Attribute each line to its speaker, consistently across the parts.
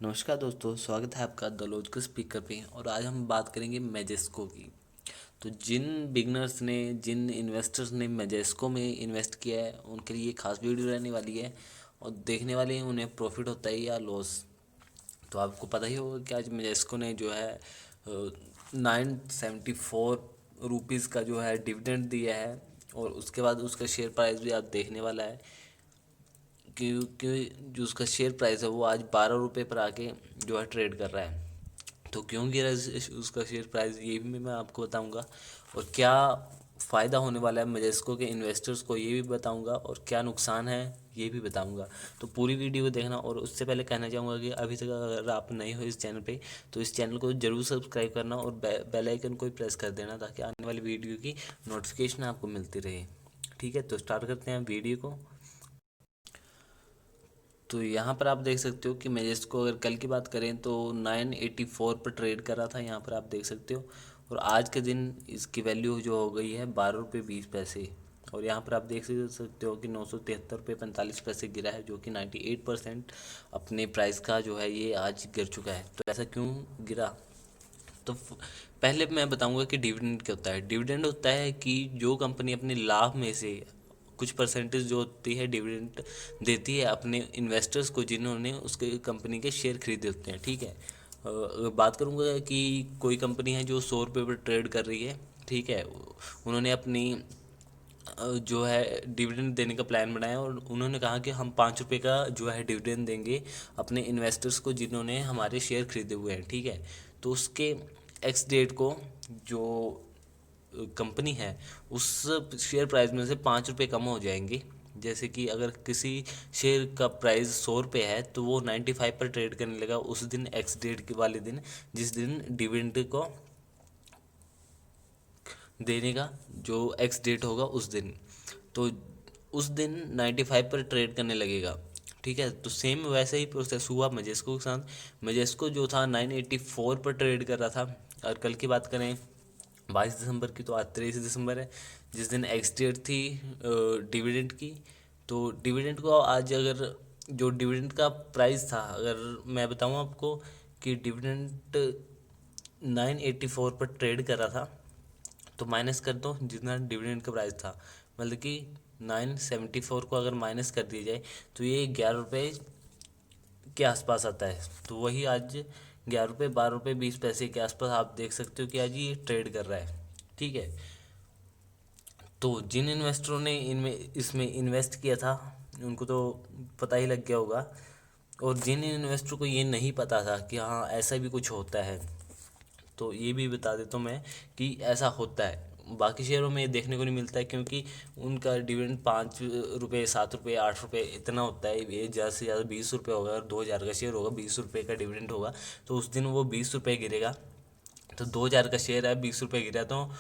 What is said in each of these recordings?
Speaker 1: नमस्कार दोस्तों, स्वागत है आपका द लॉजिकल स्पीकर पे। और आज हम बात करेंगे मैजेस्को की। तो जिन बिगनर्स ने, जिन इन्वेस्टर्स ने मैजेस्को में इन्वेस्ट किया है, उनके लिए खास वीडियो रहने वाली है और देखने वाले हैं उन्हें प्रॉफिट होता है या लॉस। तो आपको पता ही होगा कि आज मैजेस्को ने जो है 974 रुपीज़ का जो है डिविडेंड दिया है। और उसके बाद उसका शेयर प्राइस भी आप देखने वाला है, क्योंकि जो उसका शेयर प्राइस है वो आज 12 रुपये पर आके जो है ट्रेड कर रहा है। तो क्यों गिरा उसका शेयर प्राइस, ये भी मैं आपको बताऊंगा। और क्या फ़ायदा होने वाला है मैजेस्को के इन्वेस्टर्स को, ये भी बताऊंगा। और क्या नुकसान है, ये भी बताऊंगा। तो पूरी वीडियो को देखना। और उससे पहले कहना चाहूँगा कि अभी तक अगर आप नए हो इस चैनल पे, तो इस चैनल को ज़रूर सब्सक्राइब करना और बेल आइकन को प्रेस कर देना, ताकि आने वाली वीडियो की नोटिफिकेशन आपको मिलती रहे। ठीक है, तो स्टार्ट करते हैं वीडियो को। तो यहाँ पर आप देख सकते हो कि मैजेस्को, अगर कल की बात करें तो 984 पर ट्रेड कर रहा था, यहाँ पर आप देख सकते हो। और आज के दिन इसकी वैल्यू जो हो गई है 12 रुपये 20 पैसे। और यहाँ पर आप देख सकते हो कि 973 रुपये 45 पैसे गिरा है, जो कि 98% अपने प्राइस का जो है ये आज गिर चुका है। तो ऐसा क्यों गिरा? तो पहले मैं बताऊंगा कि डिविडेंड क्या होता है। डिविडेंड होता है कि जो कंपनी अपने लाभ में से कुछ परसेंटेज जो होती है डिविडेंड देती है अपने इन्वेस्टर्स को, जिन्होंने उसके कंपनी के शेयर खरीदे होते हैं। ठीक है, बात करूंगा कि कोई कंपनी है जो 100 रुपये पर ट्रेड कर रही है। ठीक है, उन्होंने अपनी जो है डिविडेंड देने का प्लान बनाया और उन्होंने कहा कि हम 5 रुपये का जो है डिविडेंड देंगे अपने इन्वेस्टर्स को, जिन्होंने हमारे शेयर खरीदे हुए हैं। ठीक है, तो उसके एक्स डेट को जो कंपनी है उस शेयर प्राइस में से 5 रुपये कम हो जाएंगे। जैसे कि अगर किसी शेयर का प्राइस 100 रुपये है, तो वो 95 पर ट्रेड करने लगा उस दिन, एक्स डेट के वाले दिन, जिस दिन डिविडेंड को देने का जो एक्स डेट होगा उस दिन। तो उस दिन 95 पर ट्रेड करने लगेगा। ठीक है, तो सेम वैसे ही प्रोसेस हुआ मैजेस्को के साथ। मैजेस्को जो था 984 पर ट्रेड कर रहा था। और कल की बात करें 22 दिसंबर की, तो आज 23 दिसंबर है, जिस दिन एक्स डेट थी डिविडेंड की। तो डिविडेंड को आज, अगर जो डिविडेंड का प्राइस था, अगर मैं बताऊं आपको कि डिविडेंड 984 पर ट्रेड कर रहा था, तो माइनस कर दो जितना डिविडेंड का प्राइस था, मतलब कि 974 को अगर माइनस कर दिया जाए तो ये 11 रुपये के आसपास आता है। तो वही आज 11 रुपये 12 रुपये 20 पैसे के आसपास आप देख सकते हो कि आज ये ट्रेड कर रहा है। ठीक है, तो जिन इन्वेस्टरों ने इनमें इसमें इन्वेस्ट किया था उनको तो पता ही लग गया होगा। और जिन इन्वेस्टरों को ये नहीं पता था कि हाँ ऐसा भी कुछ होता है, तो ये भी बता देता हूँ मैं कि ऐसा होता है। बाकी शेयरों में ये देखने को नहीं मिलता है, क्योंकि उनका डिविडेंड 5 रुपये 7 रुपये 8 रुपये इतना होता है। ये ज़्यादा से ज़्यादा 20 रुपये होगा। अगर 2000 का शेयर होगा, 20 रुपये का डिविडेंड होगा, तो उस दिन वो 20 रुपये गिरेगा। तो 2000 का शेयर है, 20 रुपये गिरा, तो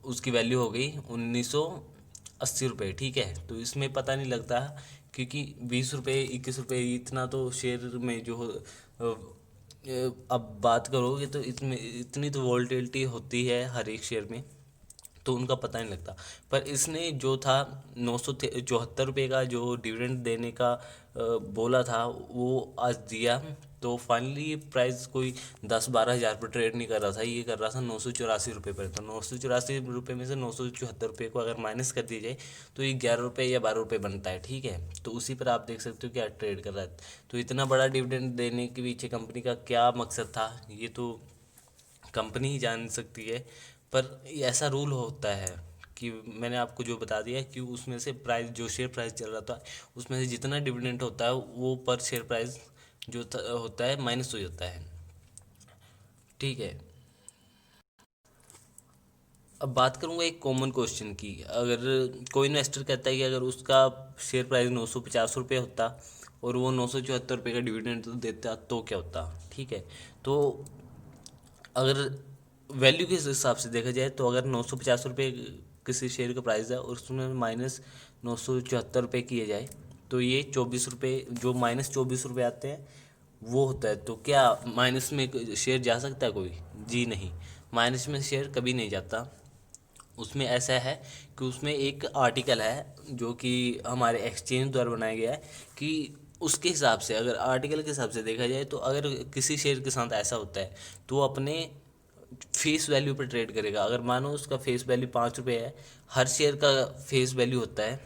Speaker 1: उसकी वैल्यू हो गई 1980 रुपये। ठीक है, तो इसमें पता नहीं लगता, क्योंकि 20 रुपये 21 रुपये इतना तो शेयर में जो अब बात करोगे तो इसमें इतनी तो वॉल्टिलिटी होती है हर एक शेयर में, तो उनका पता नहीं लगता। पर इसने जो था 974 रुपये का जो डिविडेंड देने का बोला था, वो आज दिया। तो फाइनली प्राइस कोई 10-12 हज़ार पर ट्रेड नहीं कर रहा था, ये कर रहा था 984 रुपये पर। तो 984 रुपये में से 974 रुपये को अगर माइनस कर दिया जाए, तो ये 11 रुपये या 12 रुपये बनता है। ठीक है, तो उसी पर आप देख सकते हो क्या ट्रेड कर रहा है। तो इतना बड़ा डिविडेंड देने के पीछे कंपनी का क्या मकसद था, ये तो कंपनी ही जान सकती है। पर ऐसा रूल होता है कि मैंने आपको जो बता दिया कि उसमें से प्राइस, जो शेयर प्राइस चल रहा था, उसमें से जितना डिविडेंड होता है वो पर शेयर प्राइस जो होता है माइनस हो जाता है। ठीक है, अब बात करूंगा एक कॉमन क्वेश्चन की। अगर कोई इन्वेस्टर कहता है कि अगर उसका शेयर प्राइस 950 रुपये होता और वो 974 रुपये का डिविडेंड तो देता, तो क्या होता? ठीक है, तो अगर वैल्यू के हिसाब से देखा जाए, तो अगर 950 रुपये किसी शेयर का प्राइस है और उसमें माइनस 974 रुपये किए जाए, तो ये 24 रुपये, जो -24 रुपये आते हैं वो होता है। तो क्या माइनस में शेयर जा सकता है कोई? जी नहीं, माइनस में शेयर कभी नहीं जाता। उसमें ऐसा है कि उसमें एक आर्टिकल है जो कि हमारे एक्सचेंज द्वारा बनाया गया है कि उसके हिसाब से, अगर आर्टिकल के हिसाब से देखा जाए तो अगर किसी शेयर के साथ ऐसा होता है तो वो अपने फेस वैल्यू पर ट्रेड करेगा। अगर मानो उसका फेस वैल्यू 5 रुपये है, हर शेयर का फेस वैल्यू होता है,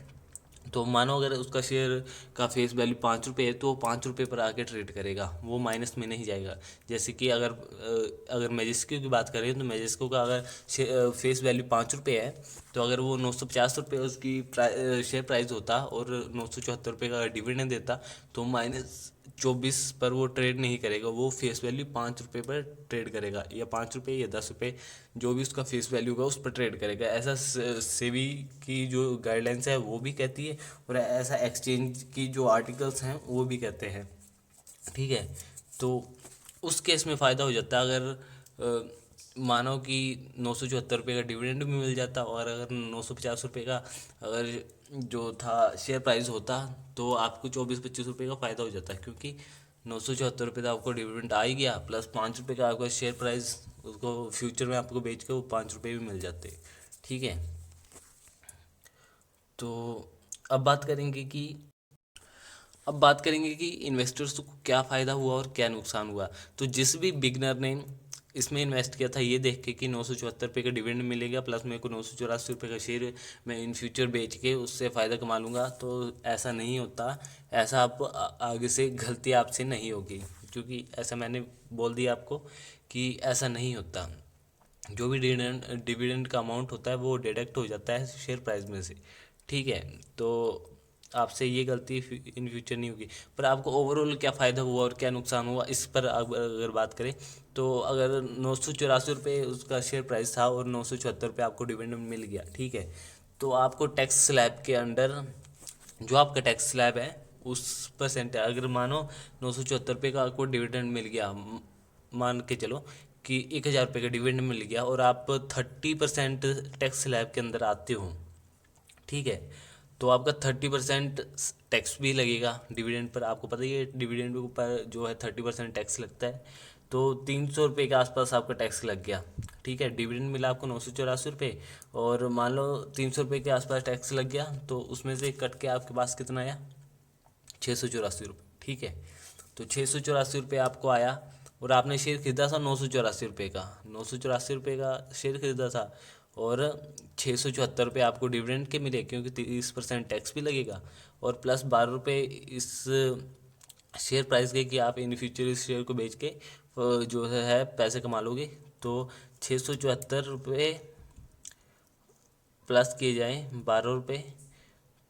Speaker 1: तो मानो अगर उसका शेयर का फेस वैल्यू 5 रुपये है तो वो 5 रुपये पर आके ट्रेड करेगा, वो माइनस में नहीं जाएगा। जैसे कि अगर मेजिस्को की बात करें तो मेजिस्को का अगर फेस वैल्यू 5 रुपये है, तो अगर वो 950 रुपये उसकी शेयर प्राइस होता और 974 रुपये का डिविडेंड देता, तो -24 पर वो ट्रेड नहीं करेगा, वो फेस वैल्यू 5 रुपये पर ट्रेड करेगा, या 5 रुपये या 10 रुपये, जो भी उसका फेस वैल्यू होगा उस पर ट्रेड करेगा। ऐसा सेबी की जो गाइडलाइंस है वो भी कहती है, और ऐसा एक्सचेंज की जो आर्टिकल्स हैं वो भी कहते हैं। ठीक है, तो उस केस में फ़ायदा हो जाता है। अगर मानो कि 974 रुपये का डिविडेंड भी मिल जाता, और अगर 950 रुपये का अगर जो था शेयर प्राइस होता, तो आपको 24-25 रुपये का फ़ायदा हो जाता है, क्योंकि 974 रुपये तो आपको डिविडेंड आ ही गया, प्लस 5 रुपये का आपका शेयर प्राइस, उसको फ्यूचर में आपको बेच के वो 5 रुपये भी मिल जाते। ठीक है, तो अब बात करेंगे कि इन्वेस्टर्स को क्या फ़ायदा हुआ और क्या नुकसान हुआ। तो जिस भी बिगनर ने इसमें इन्वेस्ट किया था ये देख के कि 974 रुपये का डिविडेंड मिलेगा, प्लस मेरे को 984 रुपये का शेयर मैं इन फ्यूचर बेच के उससे फ़ायदा कमा लूँगा, तो ऐसा नहीं होता। ऐसा आप आगे से गलती आपसे नहीं होगी, क्योंकि ऐसा मैंने बोल दिया आपको कि ऐसा नहीं होता। जो भी डिविडेंड डिविडेंड का अमाउंट होता है वो डिडक्ट हो जाता है शेयर प्राइस में से। ठीक है, तो आपसे ये गलती इन फ्यूचर नहीं होगी। पर आपको ओवरऑल क्या फ़ायदा हुआ और क्या नुकसान हुआ, इस पर अगर बात करें तो अगर 984 रुपये उसका शेयर प्राइस था और 974 रुपये आपको डिविडेंड मिल गया, ठीक है, तो आपको टैक्स स्लैब के अंडर जो आपका टैक्स स्लैब है उस परसेंट, अगर मानो 974 रुपये का आपको डिविडेंड मिल गया, मान के चलो कि 1000 रुपये का डिविडेंड मिल गया, और आप 30% टैक्स स्लैब के अंदर आते हो, ठीक है, तो आपका 30% टैक्स भी लगेगा डिविडेंड पर। आपको पता ही है डिविडेंड के ऊपर जो है 30% टैक्स लगता है, तो 300 रुपये के आसपास आपका टैक्स लग गया। ठीक है, डिविडेंड मिला आपको 984 रुपये, और मान लो 300 रुपये के आसपास टैक्स लग गया, तो उसमें से कट के आपके पास कितना आया, 684 रुपये। ठीक है, तो 684 रुपये आपको आया, और आपने शेयर खरीदा था 984 रुपये का, 984 रुपये का शेयर खरीदा था, और 674 रुपये आपको डिविडेंड के मिले, क्योंकि 30% टैक्स भी लगेगा, और प्लस 12 रुपये इस शेयर प्राइस के कि आप इन फ्यूचर इस शेयर को बेच के जो है पैसे कमा लोगे। तो 674 रुपये प्लस किए जाएँ 12 रुपये,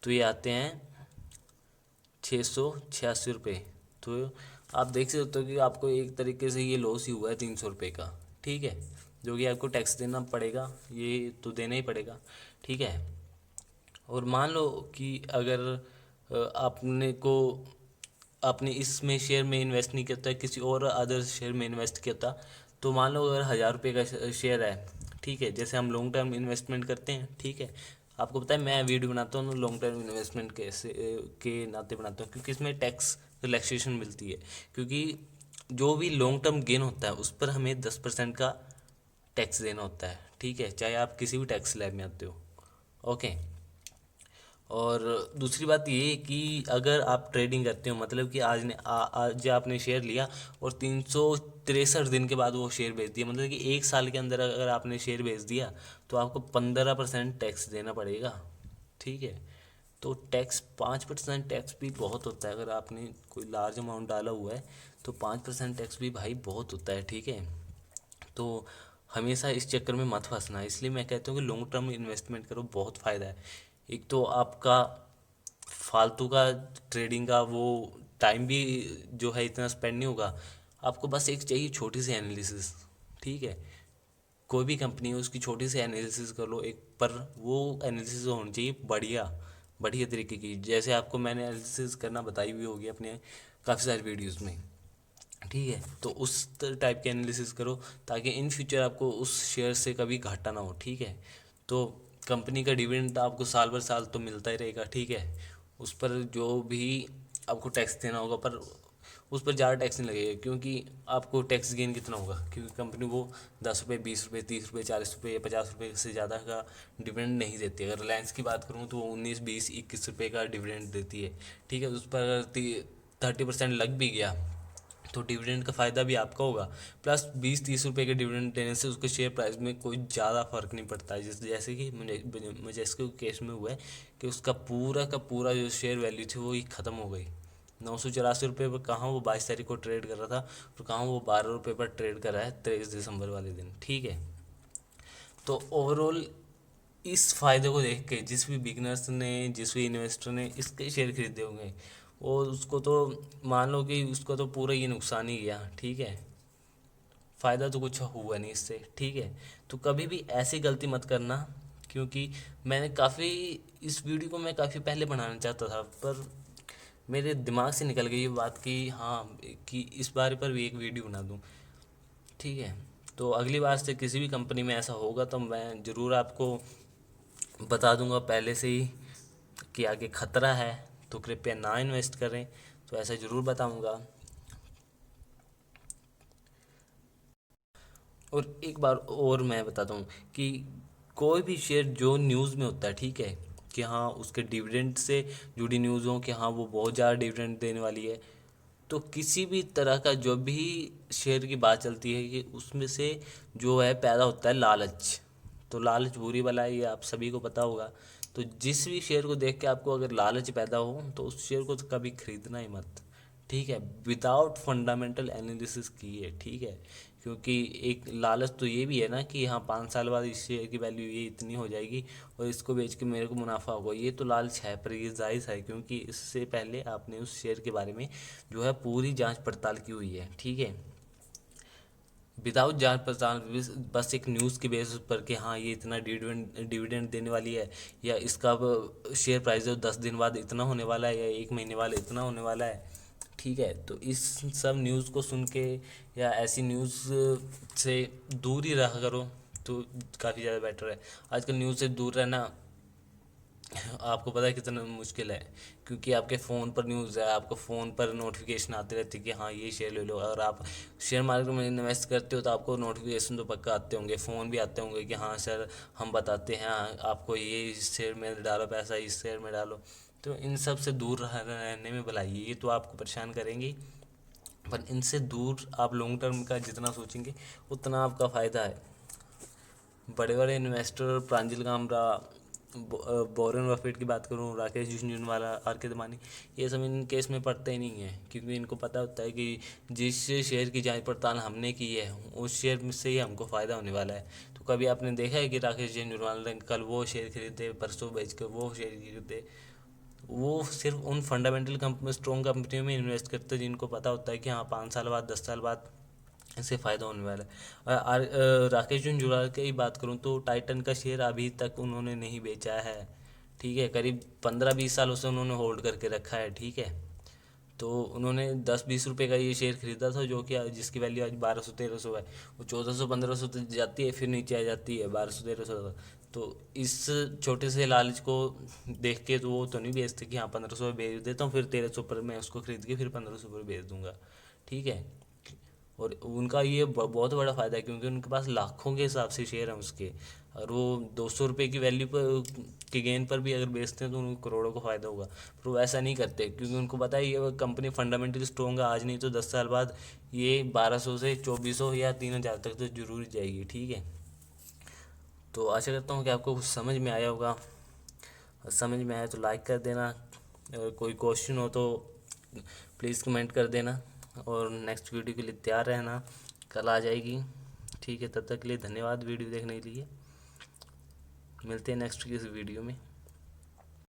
Speaker 1: तो ये आते हैं 686 रुपये। तो आप देख सकते हो कि आपको एक तरीके से ये लॉस ही हुआ है 300 रुपये का। ठीक है, जो कि आपको टैक्स देना पड़ेगा, ये तो देना ही पड़ेगा। ठीक है, और मान लो कि अगर आपने इसमें शेयर में इन्वेस्ट नहीं किया था, किसी और अदर शेयर में इन्वेस्ट किया था, तो मान लो अगर 1000 रुपये का शेयर है, ठीक है, जैसे हम लॉन्ग टर्म इन्वेस्टमेंट करते हैं, ठीक है, आपको पता है मैं वीडियो बनाता हूँ लॉन्ग टर्म इन्वेस्टमेंट कैसे के नाते बनाता हूँ, क्योंकि इसमें टैक्स रिलैक्सेशन मिलती है, क्योंकि जो भी लॉन्ग टर्म गेन होता है उस पर हमें 10% का टैक्स देना होता है। ठीक है, चाहे आप किसी भी टैक्स स्लैब में आते हो। ओके, और दूसरी बात ये है कि अगर आप ट्रेडिंग करते हो, मतलब कि आज आपने शेयर लिया और 363 दिन के बाद वो शेयर बेच दिया, मतलब कि 1 साल के अंदर अगर आपने शेयर बेच दिया, तो आपको 15% टैक्स देना पड़ेगा। ठीक है, तो टैक्स 5% टैक्स भी बहुत होता है। अगर आपने कोई लार्ज अमाउंट डाला हुआ है तो 5% टैक्स भी भाई बहुत होता है। ठीक है, तो हमेशा इस चक्कर में मत फंसना, इसलिए मैं कहता हूँ कि लॉन्ग टर्म इन्वेस्टमेंट करो, बहुत फ़ायदा है। एक तो आपका फालतू का ट्रेडिंग का वो टाइम भी जो है इतना स्पेंड नहीं होगा, आपको बस एक चाहिए छोटी सी एनालिसिस। ठीक है, कोई भी कंपनी हो उसकी छोटी सी एनालिसिस कर लो एक, पर वो एनालिसिस होनी चाहिए बढ़िया बढ़िया तरीके की, जैसे आपको मैंने एनालिसिस करना बताई हुई होगी अपने काफ़ी सारी वीडियोस में। ठीक है, तो उस टाइप के एनालिसिस करो, ताकि इन फ्यूचर आपको उस शेयर से कभी घाटा ना हो। ठीक है, तो कंपनी का डिविडेंड आपको साल भर साल तो मिलता ही रहेगा। ठीक है, उस पर जो भी आपको टैक्स देना होगा, पर उस पर ज़्यादा टैक्स नहीं लगेगा, क्योंकि आपको टैक्स गेन कितना होगा, क्योंकि कंपनी वो 10 रुपये, 20 रुपये, 30 रुपये, 40 रुपये या 50 रुपये से ज़्यादा का डिविडेंड नहीं देती। अगर रिलायंस की बात करूँ तो वो 19, 20, 21 रुपये का डिविडेंड देती है। ठीक है, उस पर अगर 30% लग भी गया तो डिविडेंड का फ़ायदा भी आपका होगा। प्लस 20-30 रुपए के डिविडेंड देने से उसके शेयर प्राइस में कोई ज़्यादा फर्क नहीं पड़ता है। जैसे कि मुझे इसके केस में हुआ है कि उसका पूरा का पूरा जो शेयर वैल्यू थी वो ही ख़त्म हो गई। 984 रुपये पर कहाँ वो 22 तारीख को ट्रेड कर रहा था और कहाँ वो 12 रुपये पर ट्रेड कर रहा है 23 दिसंबर वाले दिन। ठीक है, तो ओवरऑल इस फायदे को देख के जिस भी बिगनर्स ने, जिस भी इन्वेस्टर ने इसके शेयर खरीदे होंगे वो उसको तो मान लो कि उसको तो पूरा ही नुकसान ही गया। ठीक है, फ़ायदा तो कुछ हुआ नहीं इससे। ठीक है, तो कभी भी ऐसी गलती मत करना, क्योंकि मैंने काफ़ी इस वीडियो को मैं काफ़ी पहले बनाना चाहता था पर मेरे दिमाग से निकल गई ये बात कि हाँ कि इस बारे पर भी एक वीडियो बना दूँ। ठीक है, तो अगली बार से किसी भी कंपनी में ऐसा होगा तो मैं ज़रूर आपको बता दूंगा पहले से ही कि आगे ख़तरा है तो कृपया ना इन्वेस्ट करें, तो ऐसा ज़रूर बताऊंगा। और एक बार और मैं बताता हूँ कि कोई भी शेयर जो न्यूज़ में होता है, ठीक है, कि हाँ उसके डिविडेंड से जुड़ी न्यूज़ हो कि हाँ वो बहुत ज़्यादा डिविडेंड देने वाली है, तो किसी भी तरह का जो भी शेयर की बात चलती है कि उसमें से जो है पैदा होता है लालच। तो लालच बुरी बला है, ये आप सभी को पता होगा। तो जिस भी शेयर को देख के आपको अगर लालच पैदा हो तो उस शेयर को तो कभी खरीदना ही मत। ठीक है, विदाउट फंडामेंटल एनालिसिस किए। ठीक है, क्योंकि एक लालच तो ये भी है ना कि हाँ 5 साल बाद इस शेयर की वैल्यू ये इतनी हो जाएगी और इसको बेच के मेरे को मुनाफा होगा। ये तो लालच है पर ये जायज़ है, क्योंकि इससे पहले आपने उस शेयर के बारे में जो है पूरी जांच पड़ताल की हुई है। ठीक है, विदाउट जांच पड़ताल बस एक न्यूज़ की बेसिस पर कि हाँ ये इतना डिविडेंड डिविडेंड देने वाली है या इसका अब शेयर प्राइस है 10 दिन बाद इतना होने वाला है या 1 महीने बाद इतना होने वाला है। ठीक है, तो इस सब न्यूज़ को सुन के या ऐसी न्यूज़ से दूर ही रहा करो तो काफ़ी ज़्यादा बेटर है। आजकल न्यूज़ से दूर रहना आपको पता है कितना मुश्किल है, क्योंकि आपके फ़ोन पर न्यूज़ है, आपको फ़ोन पर नोटिफिकेशन आती रहती है कि हाँ ये शेयर ले लो। अगर आप शेयर मार्केट में इन्वेस्ट करते हो तो आपको नोटिफिकेशन तो पक्का आते होंगे, फ़ोन भी आते होंगे कि हाँ सर हम बताते हैं आपको ये इस शेयर में डालो पैसा, इस शेयर में डालो। तो इन सब से दूर रहने में भलाई है, ये तो आपको परेशान करेंगी पर इनसे दूर आप लॉन्ग टर्म का जितना सोचेंगे उतना आपका फ़ायदा है। बड़े बड़े इन्वेस्टर प्रांजल कामरा, वॉरेन बफेट की बात करूँ, राकेश झुनझुनवाला, आर के दमानी, ये सब इन केस में पड़ते ही नहीं है, क्योंकि इनको पता होता है कि जिस शेयर की जांच पड़ताल हमने की है उस शेयर से ही हमको फ़ायदा होने वाला है। तो कभी आपने देखा है कि राकेश झुनझुनवाला ने कल वो शेयर खरीदे, परसों बेच कर वो शेयर खरीदे? वो सिर्फ उन फंडामेंटल कंपनी, स्ट्रॉन्ग कंपनियों में इन्वेस्ट करते हैं जिनको पता होता है कि हाँ 5 साल बाद 10 साल बाद इससे फ़ायदा होने वाला है। राकेश झुनझुनवाला की बात करूँ तो टाइटन का शेयर अभी तक उन्होंने नहीं बेचा है। ठीक है, करीब 15-20 सालों से उन्होंने होल्ड करके रखा है। ठीक है, तो उन्होंने 10-20 रुपए का ये शेयर खरीदा था जो कि जिसकी वैल्यू आज 1200-1300 है। वो 1400-1500 तक जाती है फिर नीचे आ जाती है 1200-1300 तक। तो इस छोटे से लालच को देख के तो वो तो नहीं बेचते कि हाँ 1500 में बेच देता हूँ फिर 1300 पर मैं उसको खरीद के फिर 1500 पर बेच दूंगा। ठीक है, और उनका ये बहुत बड़ा फ़ायदा है क्योंकि उनके पास लाखों के हिसाब से शेयर हैं उसके। और वो 200 रुपये की वैल्यू पर के गेन पर भी अगर बेचते हैं तो उनको करोड़ों का फ़ायदा होगा। पर वो ऐसा नहीं करते क्योंकि उनको पता है ये कंपनी फंडामेंटली स्ट्रॉन्ग है, आज नहीं तो 10 साल बाद ये 1200 से 2400 या 3000 तक तो जरूर जाएगी। ठीक है, तो आशा करता हूँ कि आपको कुछ समझ में आया होगा। और समझ में आया तो लाइक कर देना, अगर कोई क्वेश्चन हो तो प्लीज़ कमेंट कर देना और नेक्स्ट वीडियो के लिए तैयार रहना, कल आ जाएगी। ठीक है, तब तक के लिए धन्यवाद वीडियो देखने के लिए। मिलते हैं नेक्स्ट किसी वीडियो में।